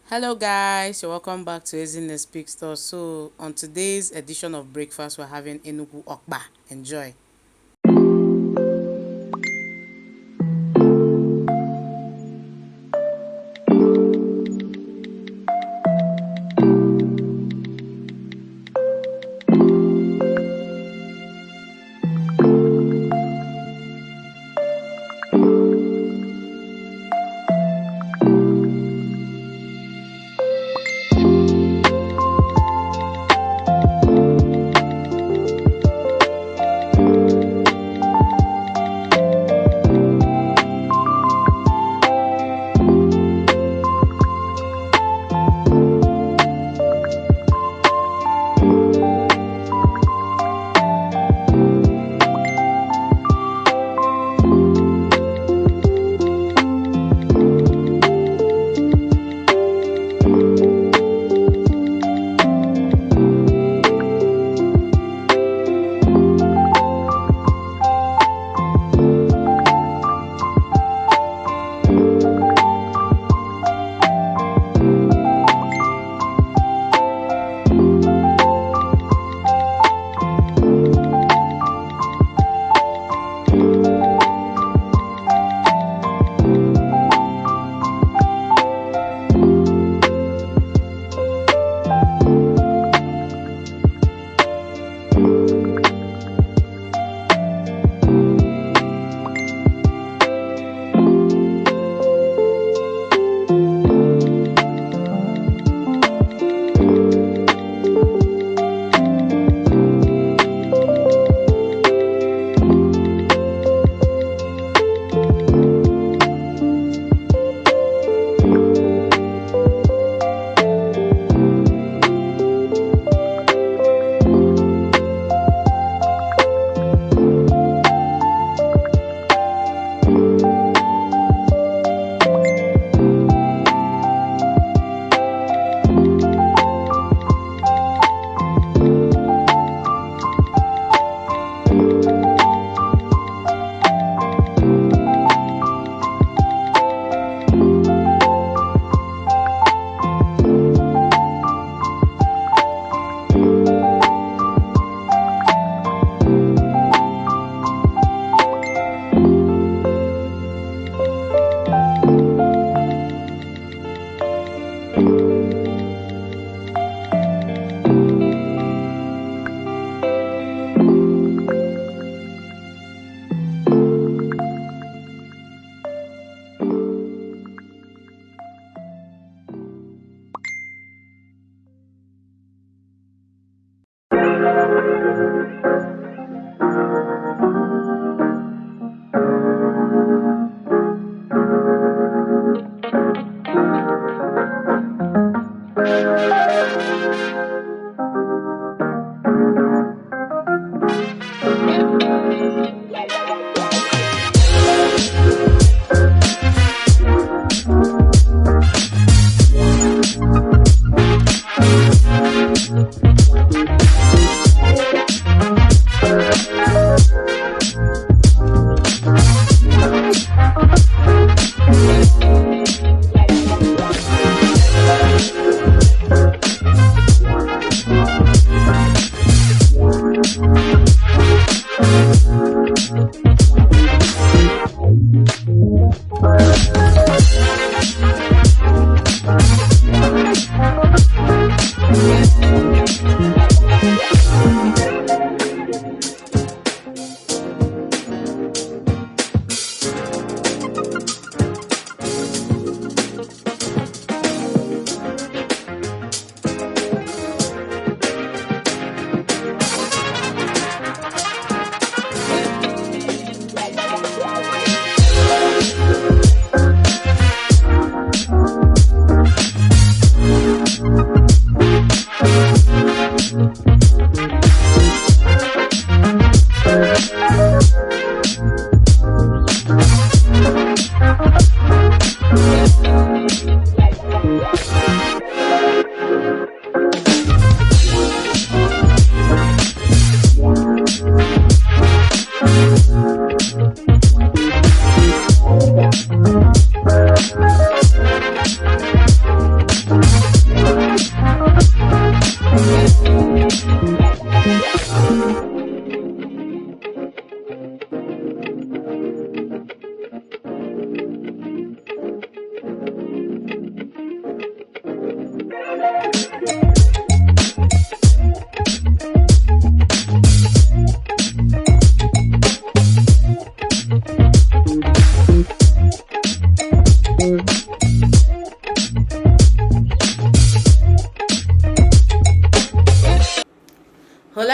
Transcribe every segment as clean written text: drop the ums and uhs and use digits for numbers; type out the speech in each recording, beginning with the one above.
Hello guys, you're welcome back to Ezinne-Speaks store. So on today's edition of breakfast, we're having Enugu Okpa. Enjoy.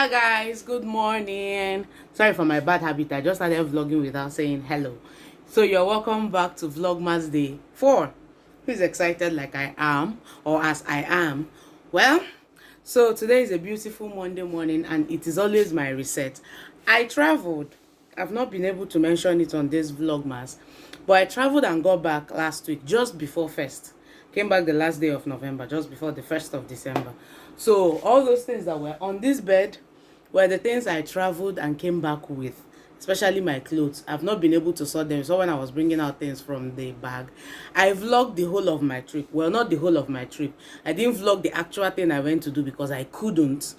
Hello guys, good morning. Sorry for my bad habit. I just started vlogging without saying hello. So you're welcome back to Vlogmas Day 4. Who's excited like I am, or as I am? Well, so today is a beautiful Monday morning and it is always my reset. I traveled. I've not been able to mention it on this Vlogmas, but I traveled and got back last week just before first. Came back the last day of November, just before the 1st of December. So all those things that were on this bed were the things I traveled and came back with, especially my clothes. I've not been able to sort them. So when I was bringing out things from the bag, I vlogged the whole of my trip. Well, not the whole of my trip. I didn't vlog the actual thing I went to do because I couldn't.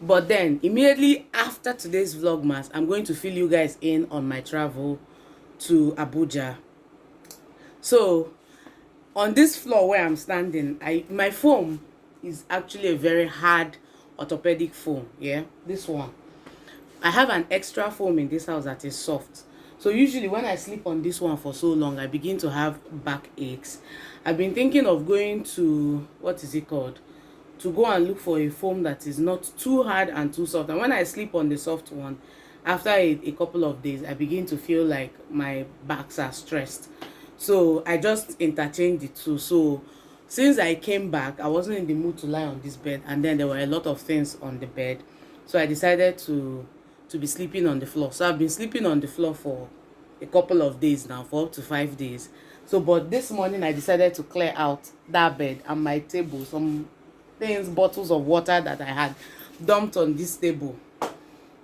But then immediately after today's Vlogmas, I'm going to fill you guys in on my travel to Abuja. So on this floor where I'm standing, my foam is actually a very hard orthopedic foam. Yeah, this one. I have an extra foam in this house that is soft. So usually when I sleep on this one for so long, I begin to have back aches. I've been thinking of going to, what is it called? To go and look for a foam that is not too hard and too soft. And when I sleep on the soft one, after a couple of days, I begin to feel like my backs are stressed. So I just interchanged the two. So since I came back, I wasn't in the mood to lie on this bed, and then there were a lot of things on the bed. So I decided to be sleeping on the floor. So I've been sleeping on the floor for a couple of days now, for up to 5 days. So but this morning I decided to clear out that bed and my table, some things, bottles of water that I had dumped on this table.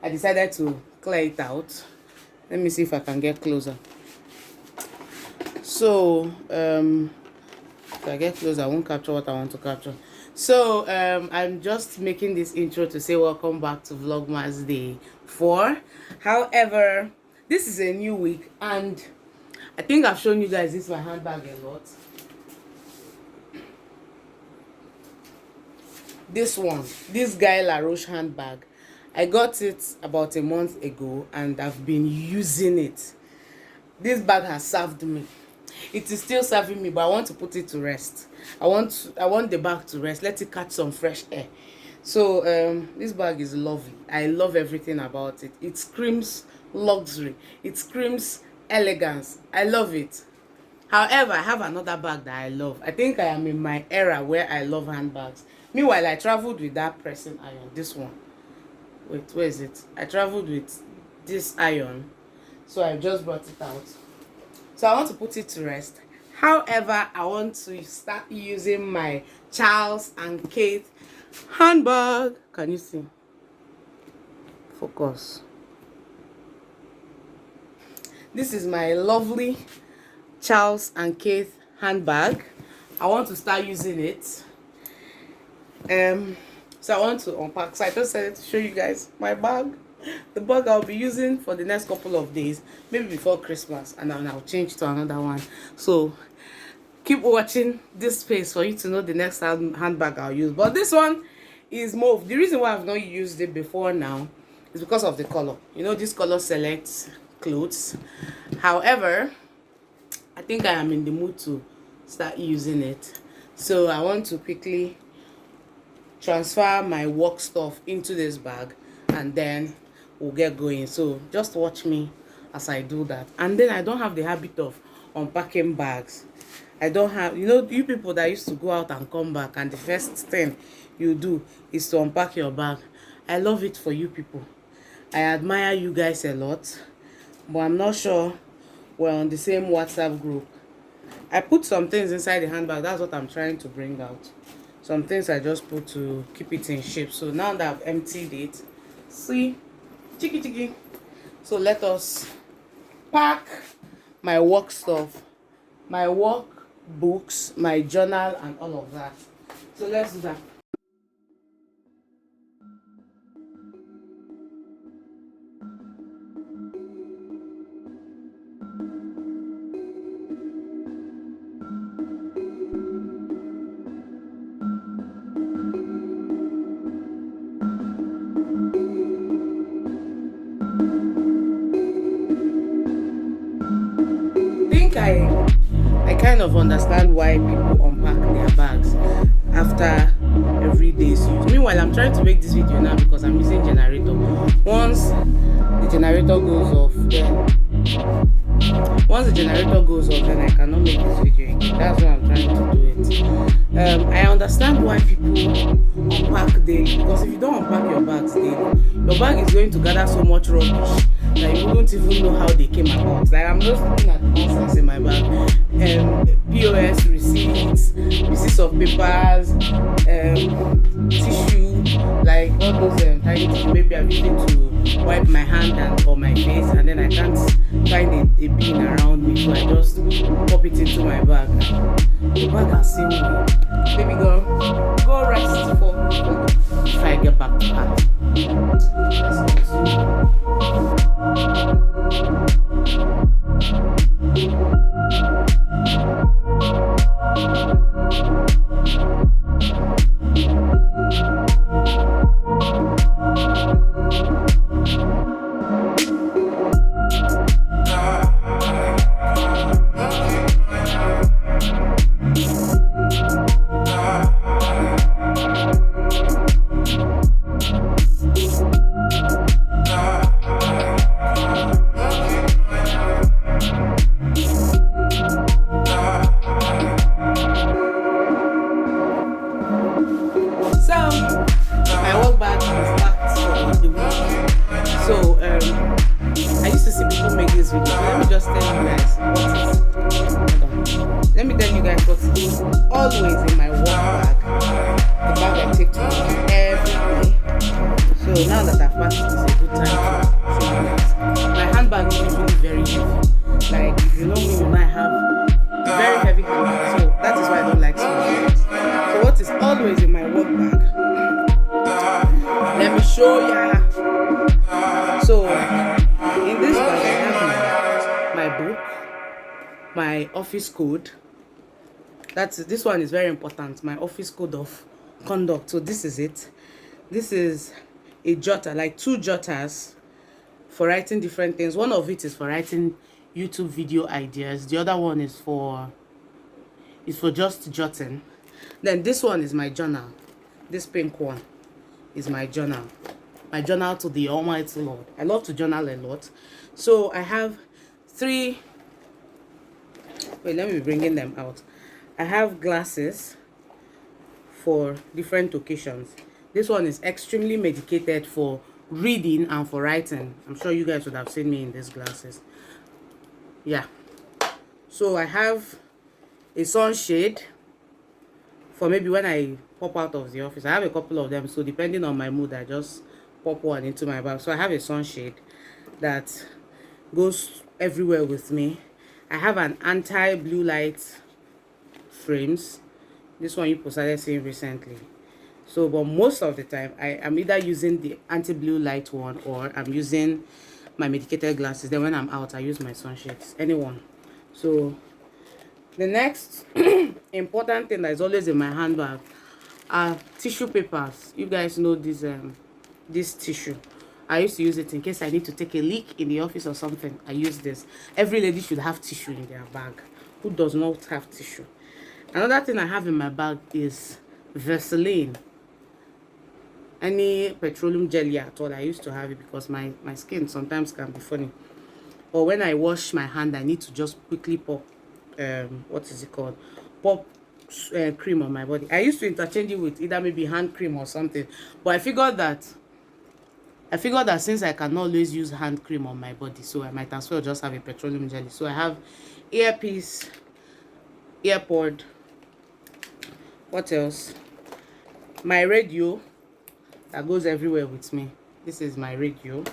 I decided to clear it out. Let me see if I can get closer. So if I get closer, I won't capture what I want to capture. So I'm just making this intro to say welcome back to Vlogmas Day 4. However, this is a new week and I think I've shown you guys this my handbag a lot. This one, this Guy Laroche handbag, I got it about a month ago and I've been using it. This bag has served me. It is still serving me, but I want to put it to rest. I want the bag to rest. Let it catch some fresh air. So this bag is lovely. I love everything about it. It screams luxury. It screams elegance. I love it. However, I have another bag that I love. I think I am in my era where I love handbags. Meanwhile, I traveled with that pressing iron. This one. Wait, where is it? I traveled with this iron. So I just brought it out. So I want to put it to rest. However, I want to start using my Charles and Kate handbag. Can you see? Focus. This is my lovely Charles and Kate handbag. I want to start using it. So I want to unpack. So I just said to show you guys my bag. The bag I'll be using for the next couple of days, maybe before Christmas, and then I'll change to another one. So keep watching this space for you to know the next handbag I'll use. But this one is mauve. The reason why I've not used it before now is because of the color. You know, this color selects clothes. However, I think I am in the mood to start using it. So I want to quickly transfer my work stuff into this bag and then we'll get going. So just watch me as I do that. And then I don't have the habit of unpacking bags. I don't have, you know, you people that used to go out and come back and the first thing you do is to unpack your bag. I love it for you people. I admire you guys a lot, but I'm not sure we're on the same WhatsApp group. I put some things inside the handbag. That's what I'm trying to bring out. Some things I just put to keep it in shape. So now that I've emptied it, see, chicky. So let us pack my work stuff, my work books, my journal, and all of that. So let's do that. I kind of understand why people unpack their bags after every day's use. Meanwhile, I'm I'm trying to make this video now because I'm using generator. Once the generator goes off, then I cannot make this video again. That's why I'm trying to do it. I understand why people unpack daily, because if you don't unpack your bags daily, your bag is going to gather so much rubbish that you wouldn't even know how they came about. Like, I'm just looking at the nonsense in my bag. POS receipts of papers, tissue, like all those tiny things. Maybe I'm using to wipe my hand or my face, and then I can't find a bin around me, so I just pop it into my bag. The bag has seen me. Baby girl, go rest for if I get back to her. I used to see people make this video. Let me just tell you guys let me tell you guys what's always in my work bag. The bag I take to work every day. So now that I've passed, it's a good time to show you guys. My handbag is usually very heavy. Like, if you know me, you might have very heavy handbag. So that is why I don't like small bags. So what is always in my work bag? Let me show ya. So in this bag I have my book, my office code. This one is very important. My office code of conduct. So this is it. This is a jotter, like 2 jotters for writing different things. One of it is for writing YouTube video ideas. The other one is for just jotting. Then this one is my journal. This pink one is my journal. My journal to the Almighty Lord. I love to journal a lot. So I have 3. Wait, let me be bringing them out. I have glasses for different occasions. This one is extremely medicated for reading and for writing. I'm sure you guys would have seen me in these glasses. Yeah. So I have a sunshade for maybe when I pop out of the office. I have a couple of them, so depending on my mood, I just pop one into my bag. So I have a sunshade that goes everywhere with me. I have an anti-blue light frames. This one you started seeing recently. So, but most of the time, I am either using the anti-blue light one or I'm using my medicated glasses. Then when I'm out, I use my sunshades. Anyone. So, the next important thing that is always in my handbag are tissue papers. You guys know this tissue. I used to use it in case I need to take a leak in the office or something. I use this. Every lady should have tissue in their bag. Who does not have tissue? Another thing I have in my bag is Vaseline. Any petroleum jelly at all. I used to have it because my skin sometimes can be funny. Or when I wash my hand, I need to just quickly pop what is it called? Pop cream on my body. I used to interchange it with either maybe hand cream or something. But I figured that since I can always use hand cream on my body, so I might as well just have a petroleum jelly. So I have earpiece, earpod. What else? My radio that goes everywhere with me. This is my radio.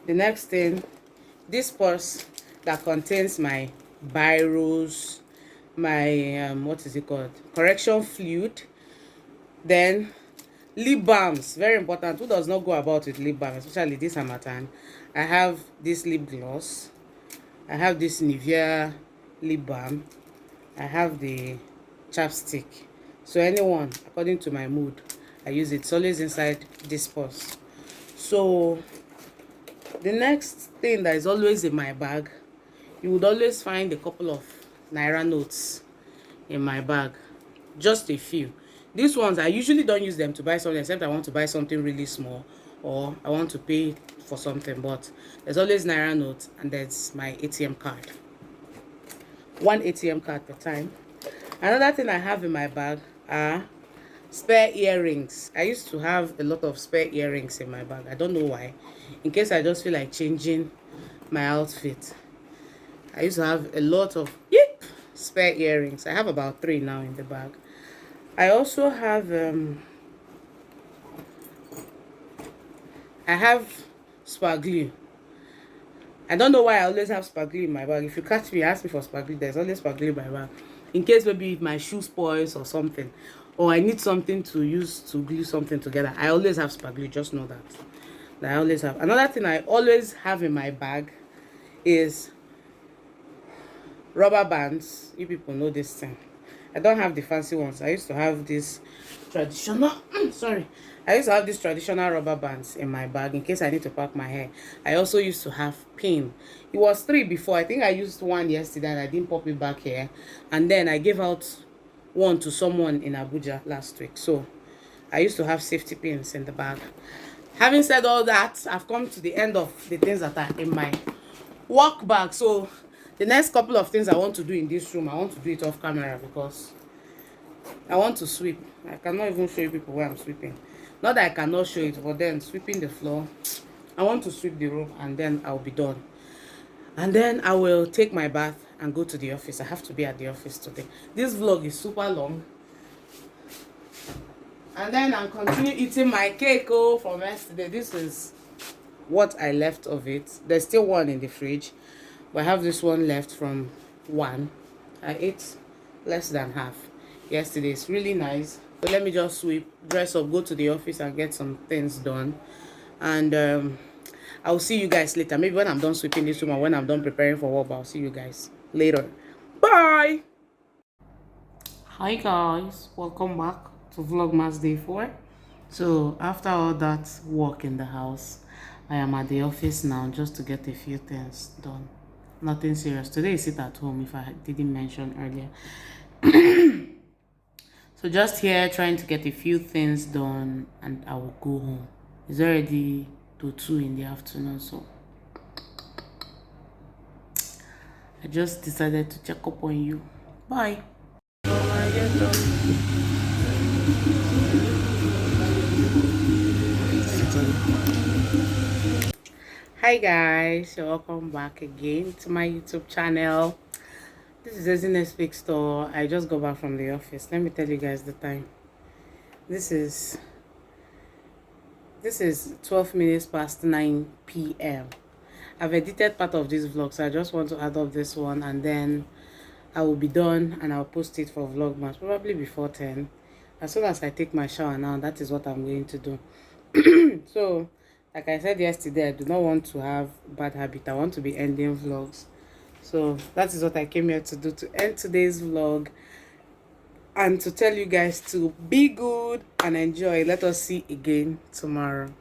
The next thing, this purse that contains my biros, my what is it called? Correction fluid. Then lip balms, very important. Who does not go about with lip balm, especially this harmattan? I have this lip gloss. I have this Nivea lip balm. I have the chapstick. So anyone, according to my mood, I use it. It's always inside this purse. So the next thing that is always in my bag, you would always find a couple of Naira notes in my bag. Just a few. These ones, I usually don't use them to buy something except I want to buy something really small or I want to pay for something. But there's always Naira notes and there's my ATM card. One ATM card per time. Another thing I have in my bag are spare earrings. I used to have a lot of spare earrings in my bag. I don't know why. In case I just feel like changing my outfit. I used to have a lot of spare earrings. I have about 3 now in the bag. I also have I have sparkly. I don't know why I always have sparkly in my bag. If you catch me, ask me for sparkly, there's always sparkly in my bag. In case maybe my shoe spoils or something, or I need something to use to glue something together, I always have sparkly. Just know that I always have. Another thing I always have in my bag is rubber bands. You people know this thing. I don't have the fancy ones. I used to have this traditional I used to have these traditional rubber bands in my bag in case I need to pack my hair. I also used to have pin. It was 3 before. I think I used one yesterday and I didn't pop it back here, and then I gave out one to someone in Abuja last week. So I used to have safety pins in the bag. Having said all that, I've come to the end of the things that are in my work bag. So the next couple of things I want to do in this room, I want to do it off camera because I want to sweep. I cannot even show you people where I'm sweeping. Not that I cannot show it, but then sweeping the floor, I want to sweep the room and then I'll be done. And then I will take my bath and go to the office. I have to be at the office today. This vlog is super long. And then I'll continue eating my cake from yesterday. This is what I left of it. There's still one in the fridge, but I have this one left from one. I ate less than half yesterday. It's really nice. So let me just sweep, dress up, go to the office and get some things done. And I'll see you guys later. Maybe when I'm done sweeping this room or when I'm done preparing for work, I'll see you guys later. Bye. Hi guys, welcome back to Vlogmas Day 4. So after all that work in the house, I am at the office now just to get a few things done. Nothing serious. Today is sit at home, if I didn't mention earlier. So just here trying to get a few things done and I will go home. It's already to 2 in the afternoon, so I just decided to check up on you. Bye. Hi guys, so welcome back again to my YouTube channel. This is Ezinne-Speaks store. I just got back from the office. Let me tell you guys the time. This is 12 minutes past 9 p.m. I've edited part of this vlog, so I just want to add up this one and then I will be done and I'll post it for VLOGMAS probably before 10. As soon as I take my shower now, that is what I'm going to do. So like I said yesterday, I do not want to have bad habit. I want to be ending vlogs. So that is what I came here to do, to end today's vlog and to tell you guys to be good and enjoy. Let us see again tomorrow.